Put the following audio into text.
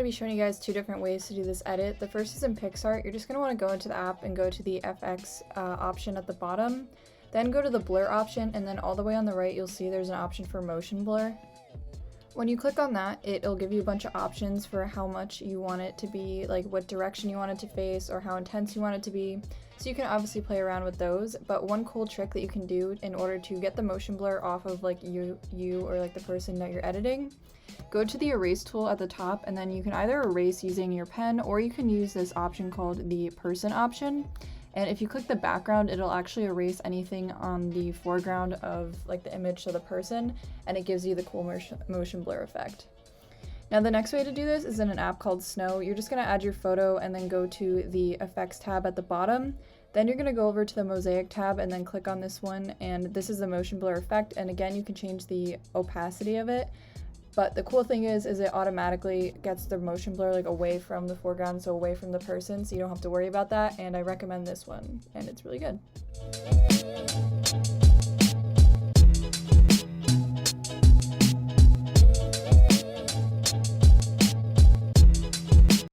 to be showing you guys two different ways to do this edit. The first is in PicsArt. You're just going to want to go into the app and go to the FX option at the bottom. Then go to the blur option, and then all the way on the right you'll see there's an option for motion blur. When you click on that, it'll give you a bunch of options for how much you want it to be, like what direction you want it to face or how intense you want it to be. So you can obviously play around with those, but one cool trick that you can do in order to get the motion blur off of like you or like the person that you're editing, go to the erase tool at the top, and then you can either erase using your pen or you can use this option called the person option. And if you click the background, it'll actually erase anything on the foreground of like the image, so the person, and it gives you the cool motion blur effect. Now the next way to do this is in an app called Snow. You're just going to add your photo and then go to the effects tab at the bottom. Then you're going to go over to the mosaic tab and then click on this one, and this is the motion blur effect, and again you can change the opacity of it. But the cool thing is it automatically gets the motion blur like away from the foreground, so away from the person, so you don't have to worry about that, and I recommend this one, and it's really good.